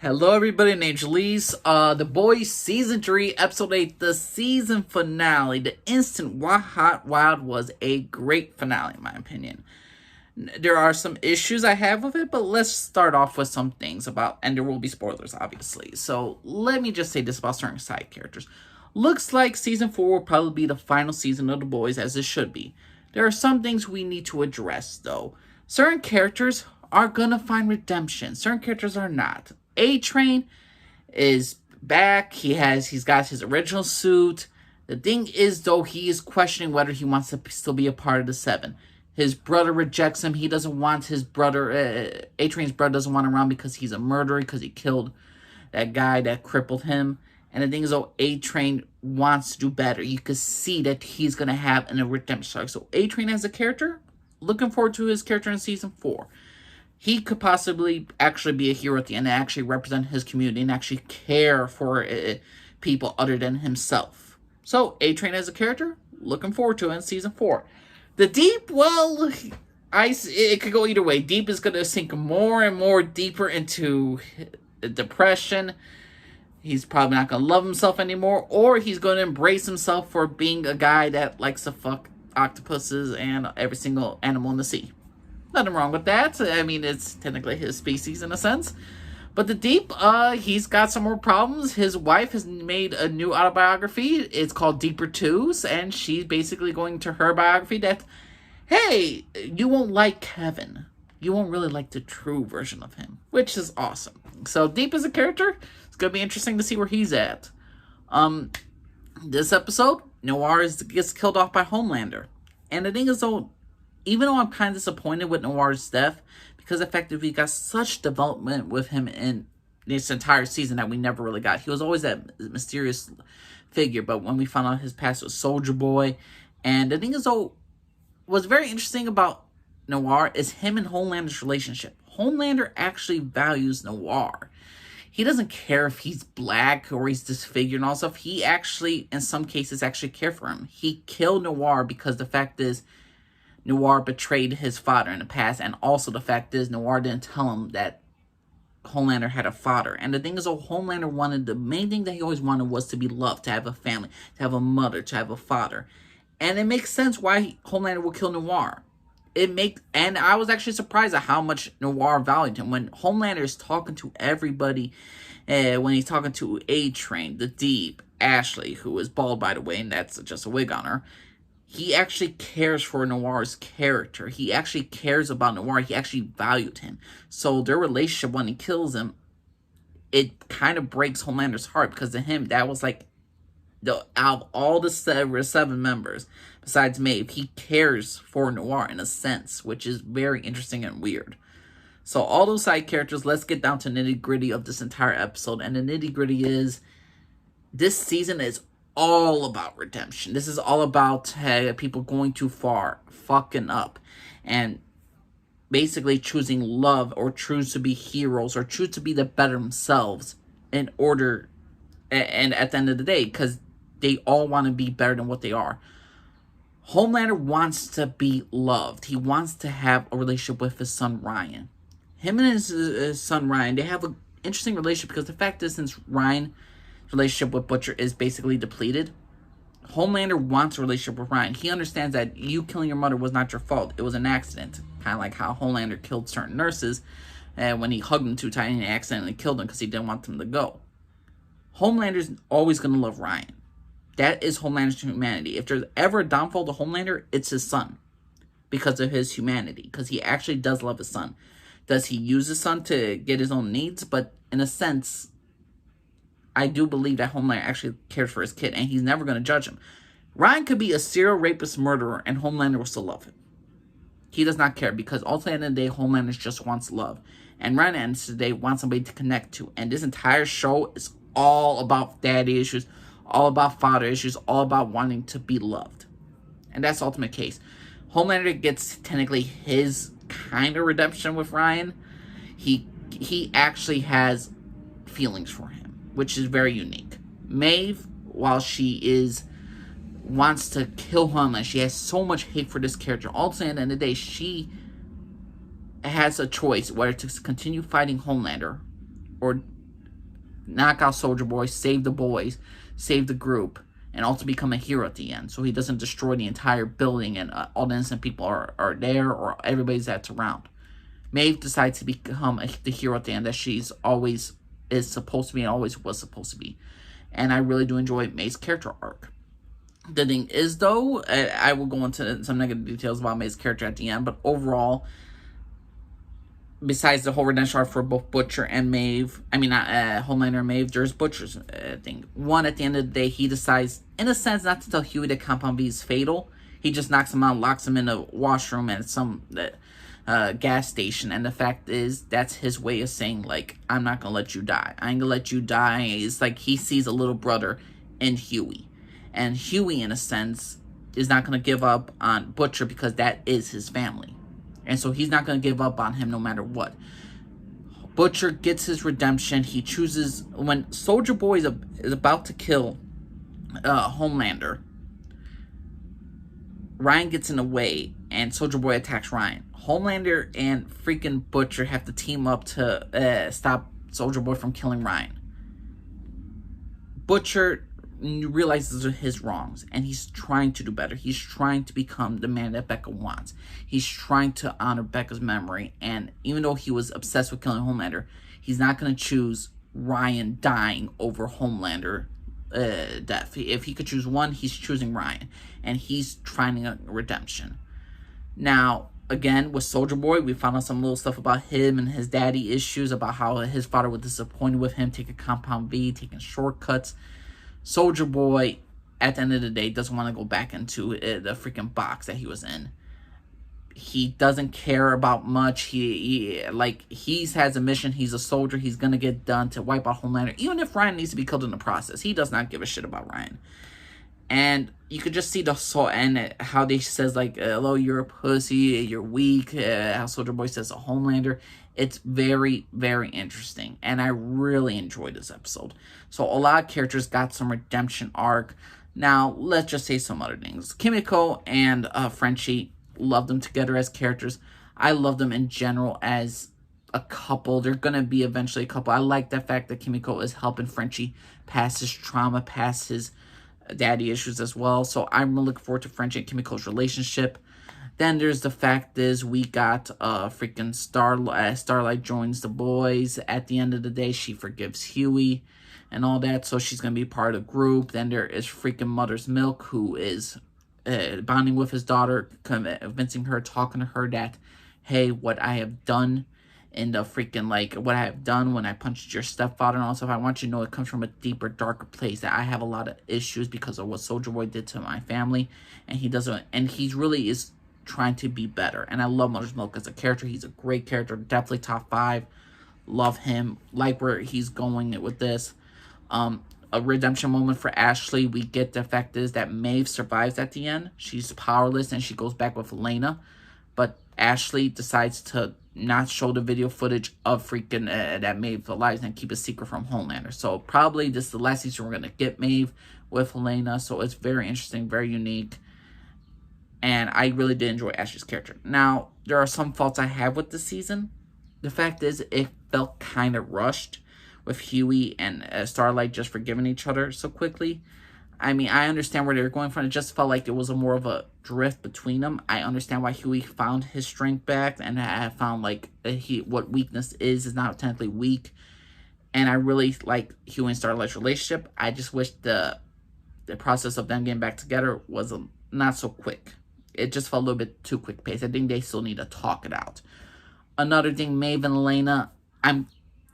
Hello everybody, named Jalise. The Boys Season 3, Episode 8, the season finale. The instant hot wild was a great finale in my opinion. There are some issues I have with it, but let's start off with some things about, and there will be spoilers obviously. So let me just say this about certain side characters. Looks like Season 4 will probably be the final season of The Boys, as it should be. There are some things we need to address though. Certain characters are gonna find redemption, certain characters are not. A-Train is back. He's got his original suit. The thing is, though, he is questioning whether he wants to still be a part of the Seven. His brother rejects him. He doesn't want his brother, A-Train's brother doesn't want him around because he's a murderer, because he killed that guy that crippled him. And the thing is, though, A-Train wants to do better. You can see that he's going to have a redemption arc. So A-Train as a character, looking forward to his character in Season 4. He could possibly actually be a hero at the end and actually represent his community and actually care for people other than himself. So, A-Train as a character, looking forward to it in Season 4. The Deep, well, it could go either way. Deep is going to sink more and more deeper into depression. He's probably not going to love himself anymore, or he's going to embrace himself for being a guy that likes to fuck octopuses and every single animal in the sea. Nothing wrong with that. I mean, it's technically his species in a sense. But the Deep, he's got some more problems. His wife has made a new autobiography. It's called Deeper Twos. And she's basically going to her biography that, hey, you won't like Kevin. You won't really like the true version of him. Which is awesome. So Deep as a character, it's going to be interesting to see where he's at. This episode, Noir gets killed off by Homelander. And the thing is, though, even though I'm kind of disappointed with Noir's death, because the fact that we got such development with him in this entire season that we never really got. He was always that mysterious figure, but when we found out his past was Soldier Boy. And the thing is, though, what's very interesting about Noir is him and Homelander's relationship. Homelander actually values Noir. He doesn't care if he's black or he's disfigured and all stuff. He actually, in some cases, actually care for him. He killed Noir because the fact is, Noir betrayed his father in the past, and also the fact is Noir didn't tell him that Homelander had a father. And the thing is, Homelander wanted, the main thing that he always wanted was to be loved, to have a family, to have a mother, to have a father. And it makes sense why Homelander will kill Noir. And I was actually surprised at how much Noir valued him. When Homelander is talking to everybody, when he's talking to A-Train, the Deep, Ashley, who is bald by the way, and that's just a wig on her, he actually cares for Noir's character. He actually cares about Noir. He actually valued him. So their relationship, when he kills him, it kind of breaks Homelander's heart. Because to him, that was like, out of all the seven members, besides Maeve, he cares for Noir in a sense. Which is very interesting and weird. So all those side characters, let's get down to nitty-gritty of this entire episode. And the nitty-gritty is, this season is all about redemption. This is all about people going too far, fucking up, and basically choosing love, or choose to be heroes, or choose to be the better themselves in order, and at the end of the day, because they all want to be better than what they are. Homelander wants to be loved. He wants to have a relationship with his son Ryan. Him and his son Ryan, they have an interesting relationship, because the fact is, since Ryan relationship with Butcher is basically depleted, Homelander wants a relationship with Ryan. He understands that you killing your mother was not your fault. It was an accident. Kind of like how Homelander killed certain nurses when he hugged them too tight and he accidentally killed them because he didn't want them to go. Homelander's always going to love Ryan. That is Homelander's humanity. If there's ever a downfall to Homelander, it's his son. Because of his humanity. Because he actually does love his son. Does he use his son to get his own needs? But in a sense, I do believe that Homelander actually cares for his kid, and he's never going to judge him. Ryan could be a serial rapist murderer, and Homelander will still love him. He does not care, because ultimately at the end of the day, Homelander just wants love. And Ryan at the end of the day wants somebody to connect to. And this entire show is all about daddy issues, all about father issues, all about wanting to be loved. And that's the ultimate case. Homelander gets technically his kind of redemption with Ryan. He actually has feelings for him, which is very unique. Maeve, while she wants to kill him, and she has so much hate for this character, ultimately at the end of the day, she has a choice whether to continue fighting Homelander or knock out Soldier Boy, save the boys, save the group, and also become a hero at the end. So he doesn't destroy the entire building and all the innocent people are there or everybody's that's around. Maeve decides to become the hero at the end that she's always is supposed to be and always was supposed to be. And I really do enjoy Maeve's character arc. The thing is, though, I will go into some negative details about Maeve's character at the end, but overall, besides the whole redemption arc for both Butcher and Maeve, I mean, not Homelander and Maeve, there's Butcher's thing. One, at the end of the day, he decides, in a sense, not to tell Huey that Compound V is fatal. He just knocks him out, locks him in a washroom at some gas station. And the fact is, that's his way of saying, like, I'm not going to let you die. I ain't going to let you die. It's like he sees a little brother in Huey. And Huey, in a sense, is not going to give up on Butcher because that is his family. And so he's not going to give up on him no matter what. Butcher gets his redemption. He chooses... When Soldier Boy is about to kill Homelander, Ryan gets in the way, and Soldier Boy attacks Ryan. Homelander and freaking Butcher have to team up to stop Soldier Boy from killing Ryan. Butcher realizes his wrongs, and he's trying to do better. He's trying to become the man that Becca wants. He's trying to honor Becca's memory, and even though he was obsessed with killing Homelander, he's not going to choose Ryan dying over Homelander death. If he could choose one, he's choosing Ryan, and he's trying a redemption. Now, again, with Soldier Boy, we found out some little stuff about him and his daddy issues, about how his father was disappointed with him, taking Compound V, taking shortcuts. Soldier Boy, at the end of the day, doesn't want to go back into the freaking box that he was in. He doesn't care about much. He has a mission. He's a soldier. He's going to get done to wipe out Homelander. Even if Ryan needs to be killed in the process, he does not give a shit about Ryan. And you could just see the soul and how they says, like, hello, you're a pussy, you're weak, how Soldier Boy says to Homelander. It's very, very interesting, and I really enjoyed this episode. So a lot of characters got some redemption arc. Now, let's just say some other things. Chemical and Frenchie, love them together as characters. I love them in general as a couple. They're going to be eventually a couple. I like the fact that Chemical is helping Frenchie pass his trauma, pass his daddy issues as well. So I'm really looking forward to Frenchie and Chemical's relationship. Then there's the fact is we got freaking Starlight joins the boys. At the end of the day, she forgives Huey and all that, so she's going to be part of the group. Then there is freaking Mother's Milk, who is bonding with his daughter, convincing her, talking to her that, hey, what I have done in the freaking, like, what I have done when I punched your stepfather and all stuff, I want you to know it comes from a deeper, darker place, that I have a lot of issues because of what Soldier Boy did to my family, and he doesn't, and he really is trying to be better. And I love Mother's Milk as a character. He's a great character, definitely top 5. Love him, like where he's going with this. A redemption moment for Ashley. We get the fact is that Maeve survives at the end. She's powerless and she goes back with Elena, but Ashley decides to not show the video footage of freaking that Maeve alive and keep a secret from Homelander. So probably this is the last season we're going to get Maeve with Elena, so it's very interesting, very unique. And I really did enjoy Ashley's character. Now, there are some faults I have with this season. The fact is, it felt kind of rushed with Huey and Starlight just forgiving each other so quickly. I mean, I understand where they were going from. It just felt like there was more of a drift between them. I understand why Huey found his strength back, and I found, like, what weakness is not technically weak. And I really like Huey and Starlight's relationship. I just wish the process of them getting back together was not so quick. It just felt a little bit too quick paced. I think they still need to talk it out. Another thing, Maeve and Elena. I'm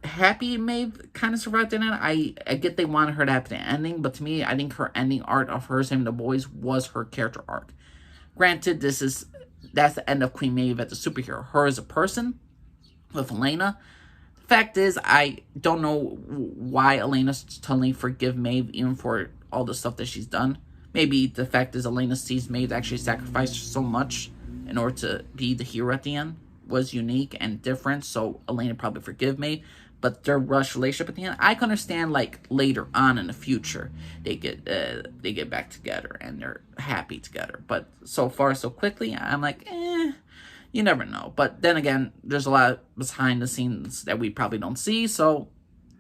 happy Maeve kind of survived the end. I get they wanted her to have the ending, but to me, I think her ending arc of her saving the boys was her character arc. Granted, that's the end of Queen Maeve as a superhero. Her as a person, with Elena. The fact is, I don't know why Elena's telling forgive Maeve even for all the stuff that she's done. Maybe the fact is Elena sees Maeve actually sacrifice so much in order to be the hero at the end was unique and different, so Elena probably forgive Maeve. But their rush relationship at the end, I can understand, like, later on in the future they get back together and they're happy together. But so far so quickly, I'm like, you never know. But then again, there's a lot behind the scenes that we probably don't see, so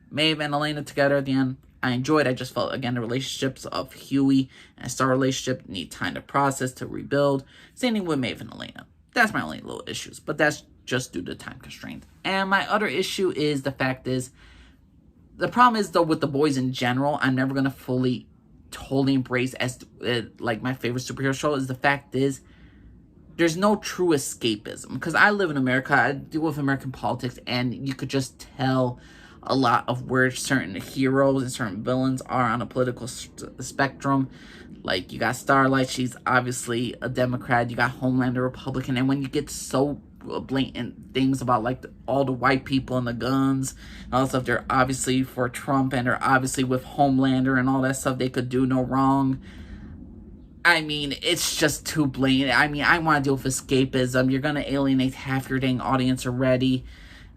Maeve and Elena together at the end, I enjoyed. I just felt, again, the relationships of Huey and Star relationship need time to process, to rebuild. Same thing with Maeve and Elena. That's my only little issues, but that's just due to time constraint. And my other issue is the problem is, though, with The Boys in general, I'm never going to fully, totally embrace as, like, my favorite superhero show, is the fact is, there's no true escapism. Because I live in America, I deal with American politics, and you could just tell a lot of where certain heroes and certain villains are on a political spectrum. Like, you got Starlight, she's obviously a Democrat. You got Homelander, Republican. And when you get so blatant things about, like, all the white people and the guns and all that stuff, they're obviously for Trump, and they're obviously with Homelander and all that stuff. They could do no wrong. I mean, it's just too blatant. I mean, I want to deal with escapism. You're going to alienate half your dang audience already.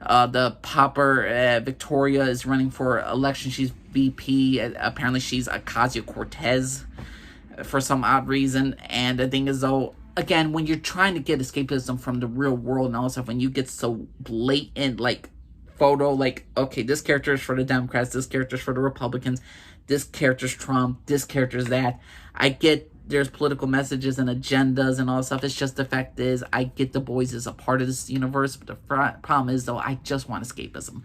The popper, Victoria, is running for election. She's VP. Apparently, she's Ocasio-Cortez for some odd reason. And the thing is, though, again, when you're trying to get escapism from the real world and all that stuff, when you get so blatant, like, photo, like, okay, this character is for the Democrats, this character is for the Republicans, this character's Trump, this character's that. I get there's political messages and agendas and all that stuff. It's just the fact is, I get The Boys as a part of this universe, but the problem is, though, I just want escapism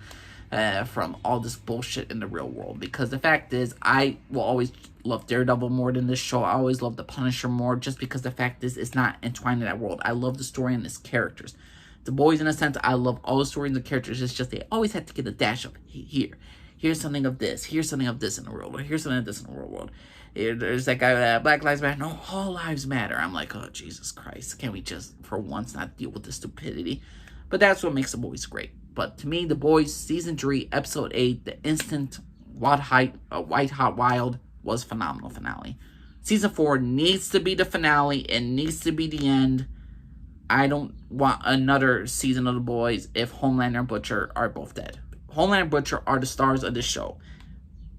from all this bullshit in the real world. Because the fact is, I will always love Daredevil more than this show. I always love The Punisher more, just because the fact is, it's not entwined in that world. I love the story and its characters. The Boys, in a sense, I love all the stories and the characters. It's just they always have to get a dash of here's something of this, here's something of this in the world, or here's something of this in the real world. There's that guy, Black Lives Matter. No, all lives matter. I'm like, oh, Jesus Christ. Can't we just, for once, not deal with the stupidity? But that's what makes The Boys great. But to me, The Boys, Season 3, Episode 8, the instant white hot wild was phenomenal finale. Season 4 needs to be the finale. It needs to be the end. I don't want another season of The Boys if Homelander and Butcher are both dead. Homelander and Butcher are the stars of this show.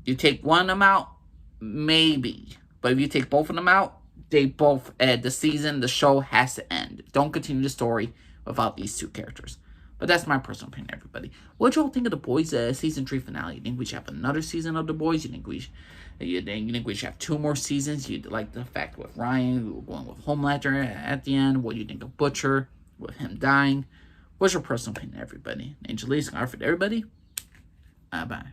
You take one of them out, maybe. But if you take both of them out, they both, the show has to end. Don't continue the story without these two characters. But that's my personal opinion, everybody. What y'all think of The Boys Season 3 finale? You think we should have another season of The Boys? You think we should have 2 more seasons? You like the fact with Ryan going with Homelander at the end? What do you think of Butcher with him dying? What's your personal opinion, everybody? Angel Lee's for everybody. Bye.